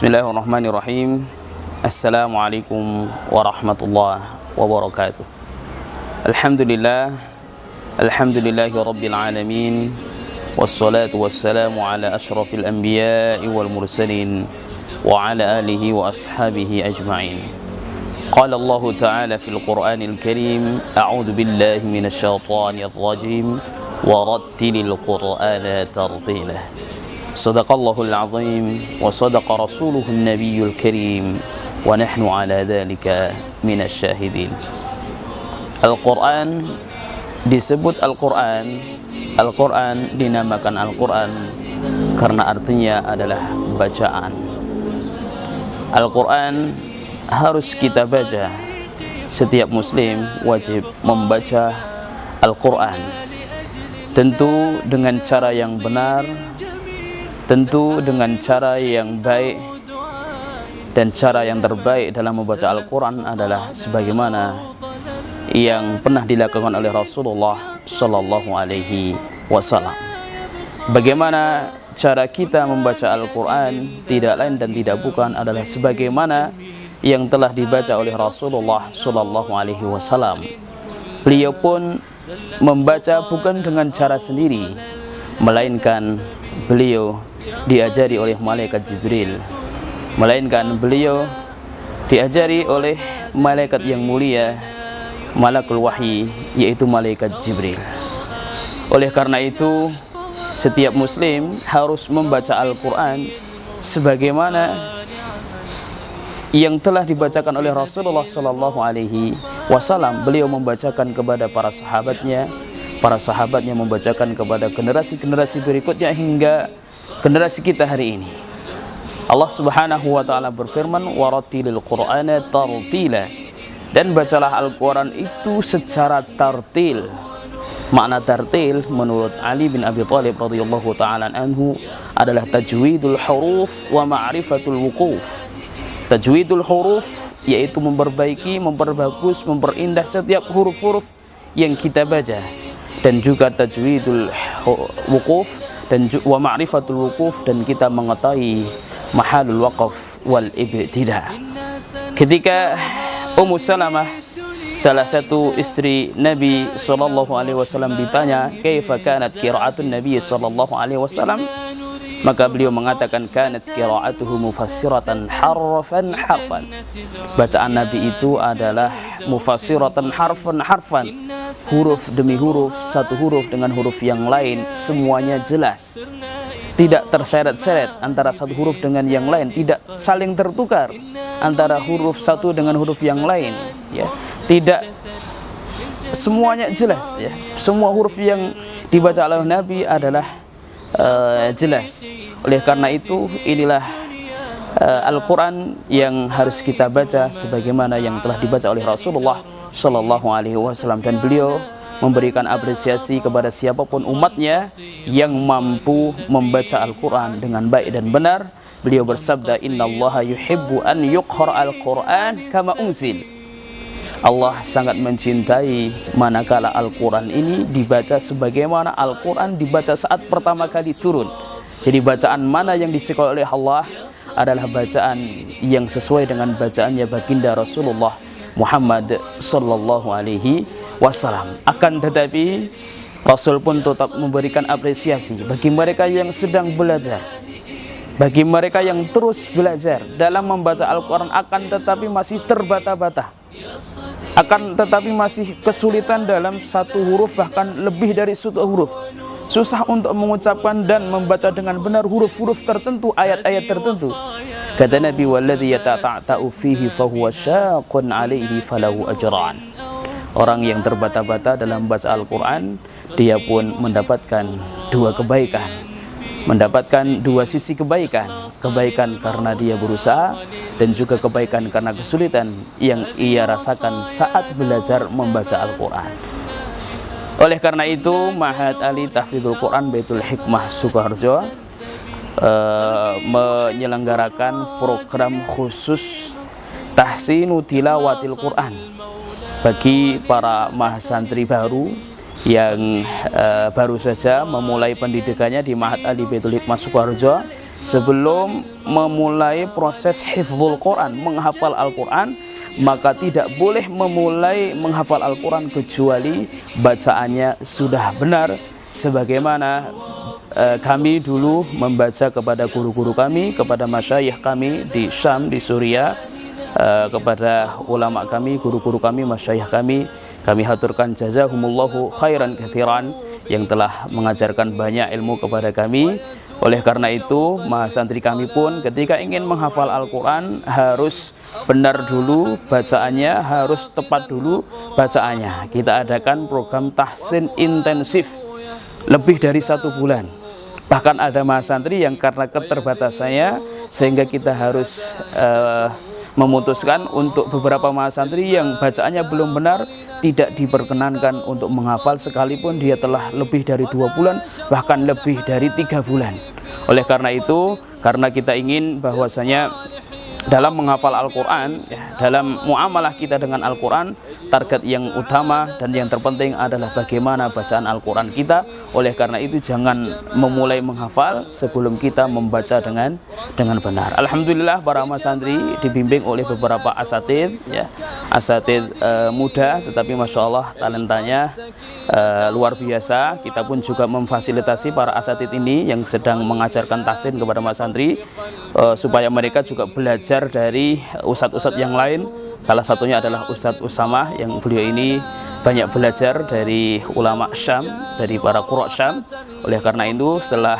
Bismillahirrahmanirrahim. Assalamualaikum warahmatullahi wabarakatuh. Alhamdulillahi rabbil alamin. Wassalatu wassalamu ala ashrafil anbiya'i wal mursalin wa ala alihi wa ashabihi ajma'in. Qala Allah ta'ala fil Qur'anil Karim, a'udzu billahi minasy syaithanir rajim wa rattilil Qur'ana tartila. Sadaqallahul azim wa sadaqa rasuluhun nabiyyul karim wa nahnu ala dhalika minasy syahidin. Al-Qur'an disebut Al-Qur'an. Al-Qur'an dinamakan Al-Qur'an karena artinya adalah bacaan. Al-Qur'an harus kita baca. Setiap muslim wajib membaca Al-Qur'an, tentu dengan cara yang benar, tentu dengan cara yang baik, dan cara yang terbaik dalam membaca Al-Quran adalah sebagaimana yang pernah dilakukan oleh Rasulullah Sallallahu Alaihi Wasallam. Bagaimana cara kita membaca Al-Quran? Tidak lain dan tidak bukan adalah sebagaimana yang telah dibaca oleh Rasulullah Sallallahu Alaihi Wasallam. Beliau pun membaca bukan dengan cara sendiri, melainkan beliau diajari oleh malaikat Jibril, melainkan beliau diajari oleh malaikat yang mulia, malakul wahyi, yaitu malaikat Jibril. Oleh karena itu, setiap muslim harus membaca Al-Quran sebagaimana yang telah dibacakan oleh Rasulullah Sallallahu Alaihi Wasallam. Beliau membacakan kepada para sahabatnya membacakan kepada generasi-generasi berikutnya hingga generasi kita hari ini. Allah Subhanahu wa taala berfirman, "Warattilil Qur'ana tartila." Dan bacalah Al-Qur'an itu secara tartil. Makna tartil menurut Ali bin Abi Thalib radhiyallahu taala anhu adalah tajwidul huruf wa ma'rifatul wuquf. Tajwidul huruf yaitu memperbaiki, memperbagus, memperindah setiap huruf-huruf yang kita baca, dan juga tajwidul wuquf dan wa ma'rifatul wuquf, dan kita mengetahui mahalul waqaf wal ibtida. Ketika Ummu Salamah, salah satu istri Nabi sallallahu alaihi wasallam, ditanya kaifa kanat qira'atun Nabi sallallahu alaihi wasallam, maka beliau mengatakan kanat qira'atuhu mufassiratan harfan harfan. Bacaan Nabi itu adalah mufassiratan harfan harfan, huruf demi huruf, satu huruf dengan huruf yang lain, semuanya jelas, tidak terseret-seret antara satu huruf dengan yang lain, tidak saling tertukar antara huruf satu dengan huruf yang lain, ya, tidak, semuanya jelas, ya. Semua huruf yang dibaca oleh Nabi adalah jelas. Oleh karena itu, inilah Al-Quran yang harus kita baca sebagaimana yang telah dibaca oleh Rasulullah Sallallahu Alaihi Wasallam, dan beliau memberikan apresiasi kepada siapapun umatnya yang mampu membaca Al-Quran dengan baik dan benar. Beliau bersabda, innallaha yuhibbu an yuqra al-Quran kama unzil. Allah sangat mencintai manakala Al-Quran ini dibaca sebagaimana Al-Quran dibaca saat pertama kali turun. Jadi bacaan mana yang disukai oleh Allah adalah bacaan yang sesuai dengan bacaannya baginda Rasulullah Muhammad Sallallahu Alaihi Wasallam. Akan tetapi Rasul pun tetap memberikan apresiasi bagi mereka yang sedang belajar, bagi mereka yang terus belajar dalam membaca Al-Quran, akan tetapi masih terbata-bata, akan tetapi masih kesulitan dalam satu huruf, bahkan lebih dari satu huruf, susah untuk mengucapkan dan membaca dengan benar huruf-huruf tertentu, ayat-ayat tertentu. Kata Nabi, walladzi yatata'u fihi fahuwa syaqqun 'alaihi falahu ajran. Orang yang terbata-bata dalam membaca Al-Quran, dia pun mendapatkan dua kebaikan, mendapatkan dua sisi kebaikan. Kebaikan karena dia berusaha, dan juga kebaikan karena kesulitan yang ia rasakan saat belajar membaca Al-Quran. Oleh karena itu, Ma'had Ali Tahfidzul Quran Baitul Hikmah Sukoharjo menyelenggarakan program khusus tahsinu tilawatil Quran bagi para mahasantri baru yang baru saja memulai pendidikannya di Ma'had Ali Baitul Hikmah Sukoharjo. sebelum memulai proses hifdzul Quran, menghafal Al-Quran, maka tidak boleh memulai menghafal Al-Quran kecuali bacaannya sudah benar, sebagaimana kami dulu membaca kepada guru-guru kami, kepada masyayikh kami di Syam, di Suriah, kepada ulama kami, guru-guru kami, masyayikh kami haturkan jazahumullahu khairan katsiran yang telah mengajarkan banyak ilmu kepada kami. Oleh karena itu, mahasantri kami pun ketika ingin menghafal Al-Quran harus benar dulu bacaannya, harus tepat dulu bacaannya. Kita adakan program tahsin intensif lebih dari 1 bulan. Bahkan ada mahasantri yang karena keterbatasannya sehingga kita harus memutuskan untuk beberapa mahasantri yang bacaannya belum benar tidak diperkenankan untuk menghafal sekalipun dia telah lebih dari 2 bulan, bahkan lebih dari 3 bulan. Oleh karena itu, karena kita ingin bahwasanya dalam menghafal Al-Quran, dalam muamalah kita dengan Al-Quran, target yang utama dan yang terpenting adalah bagaimana bacaan Al-Quran kita. Oleh karena itu jangan memulai menghafal sebelum kita membaca dengan benar. Alhamdulillah para mahasantri dibimbing oleh beberapa asatid, ya, asatid muda, tetapi masya Allah talentanya luar biasa. Kita pun juga memfasilitasi para asatid ini yang sedang mengajarkan tahsin kepada mahasantri supaya mereka juga belajar dari ustadz-ustadz yang lain. Salah satunya adalah Ustadz Usamah yang beliau ini banyak belajar dari ulama Syam, dari para qurra Syam. Oleh karena itu setelah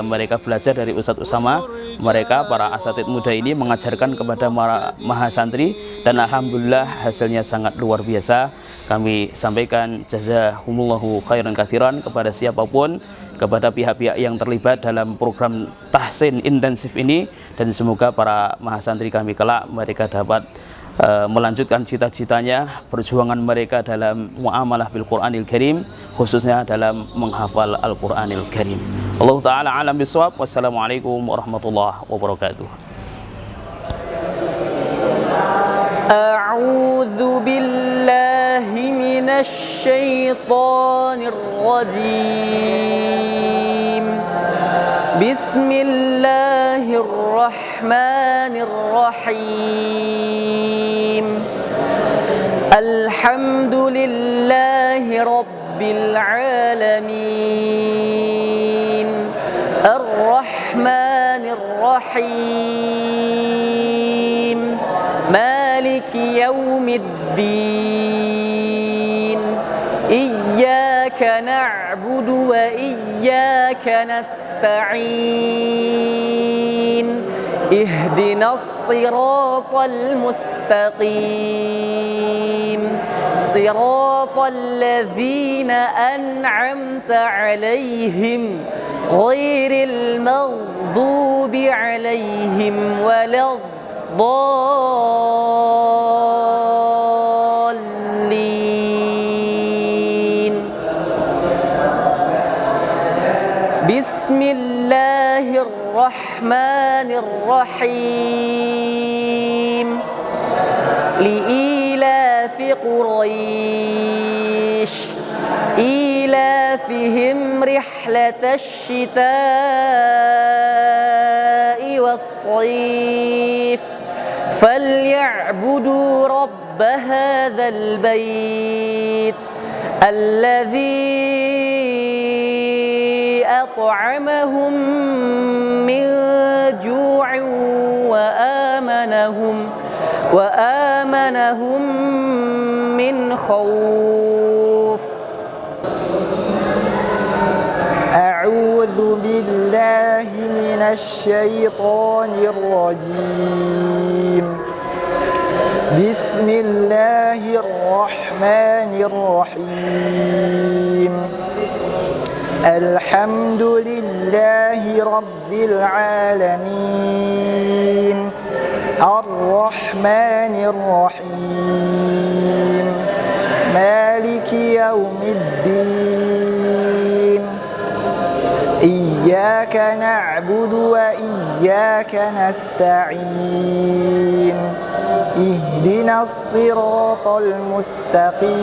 mereka belajar dari Ustadz Usamah, mereka para asatid muda ini mengajarkan kepada para mahasantri dan alhamdulillah hasilnya sangat luar biasa. Kami sampaikan jazahumullahu khairan katsiran kepada siapapun, kepada pihak-pihak yang terlibat dalam program tahsin intensif ini, dan semoga para mahasantri kami kelak mereka dapat melanjutkan cita-citanya, perjuangan mereka dalam muamalah bil Qur'anil Karim, khususnya dalam menghafal Al-Qur'anil Karim. Allah Ta'ala alam bisawab. Wassalamualaikum warahmatullahi wabarakatuh. A'udzu billahi minasy syaithanir rajim. Bismillahirrahmanirrahim. Alhamdulillahi rabbil alamin. Arrahmanir rahim. Maliki yaumiddin. Iyyaka na'budu wa iyyaka nasta'in. Ihdinas siratal mustaqim. Siratal ladzina an'amta 'alaihim ghairil maghdubi 'alaihim waladdallin. Bismillahirrahmanirrahim. Li'ilafi Quraisy ilafihim rihlatash shita'i was-shayf falya'budu rabb hadzal bait alladzi at'amahum min ju'in wa amanahum min khawf. A'udzu billahi minasy syaithanir rajim. Bismillahirrahmanirrahim. Alhamdulillahi rabbil alamin. Ar-Rahmanir Rahim. Maliki yaumiddin. Iyyaka na'budu wa iyyaka nasta'in. Ihdinas siratal mustaqim.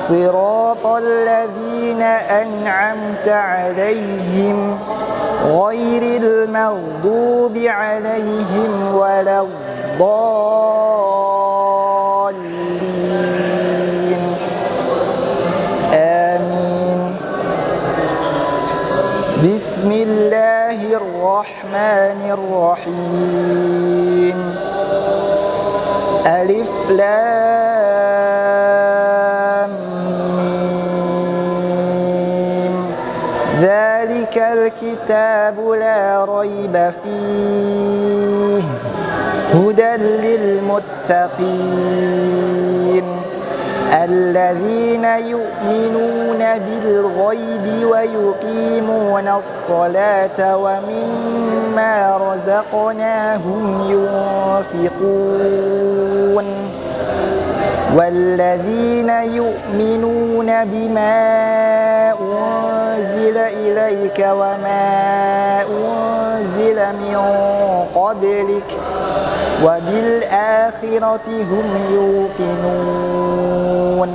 صراط الذين أنعمت عليهم غير المغضوب عليهم ولا الضالين آمين. بسم الله الرحمن الرحيم. ألف لام ميم. ذلك الكتاب لا ريب فيه هدى للمتقين الذين يؤمنون بالغيب ويقيمون الصلاة ومما رزقناهم ينفقون والذين يؤمنون بما أنزل إليك وما أنزل من قبلك وبالآخرة هم يوقنون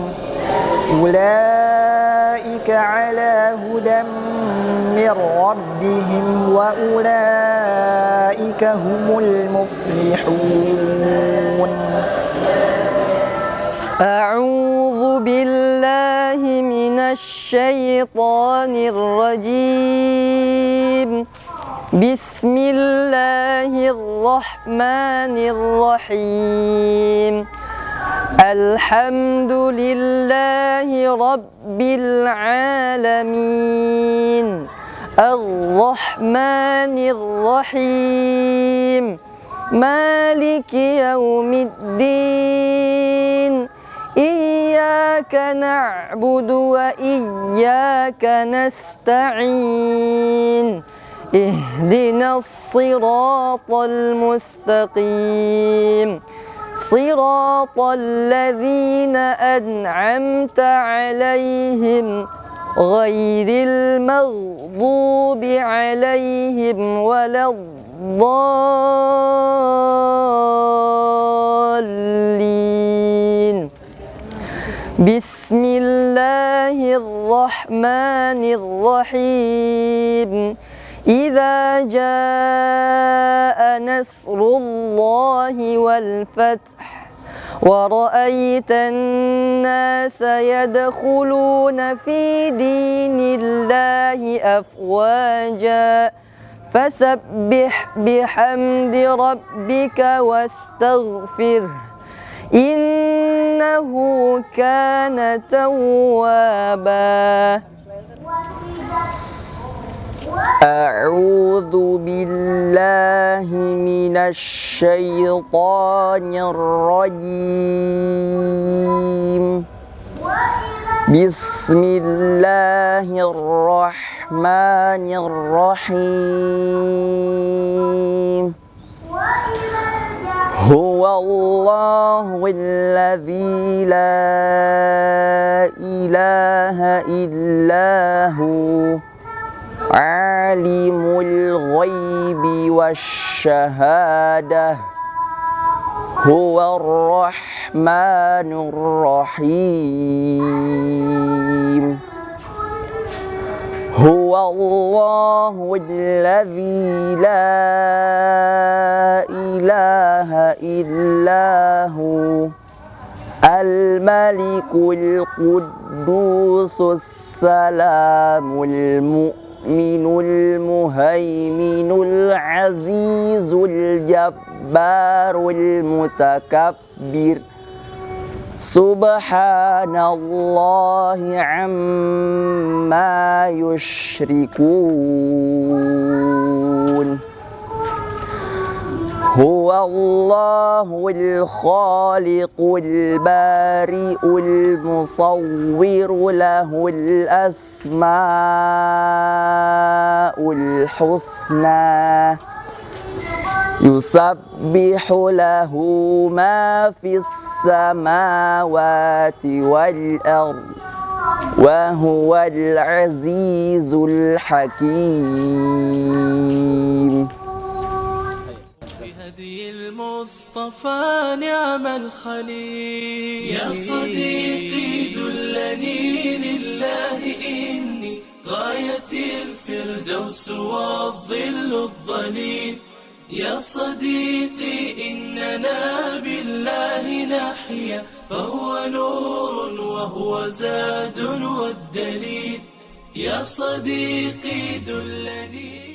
أولئك على هدى من ربهم وأولئك هم المفلحون. أعوذ بالله من الشيطان الرجيم. بسم الله الرحمن الرحيم. الحمد لله رب العالمين الرحمن الرحيم مالك يوم الدين إياك نعبد وإياك نستعين اهدنا الصراط المستقيم صراط الذين أنعمت عليهم غير المغضوب عليهم ولا الضالين. بسم الله الرحمن الرحيم. إذا جاء نصر الله والفتح ورأيت الناس يدخلون في دين الله أفواجا فسبح بحمد ربك واستغفره إنه كان توابا. أعوذ بالله من الشيطان الرجيم. بسم الله الرحمن الرحيم. هو الله الذي لا إله إلا هو عالم الغيب والشهادة هو الرحمن الرحيم. هو الله الذي لا إله إلا هو الملك القدوس السلام المؤمن المهيمن العزيز الجبار المتكبر سبحان الله عما يشركون. هو الله الخالق البارئ المصور له الأسماء الحسنى يسبح له ما في السماوات والأرض وهو العزيز الحكيم. بهدي المصطفى نعم الخليل يا صديقي دلني دلني لله إني غاية الفردوس والظل الظليل. يا صديقي إننا بالله نحيا، فهو نور وهو زاد والدليل. يا صديقي دلني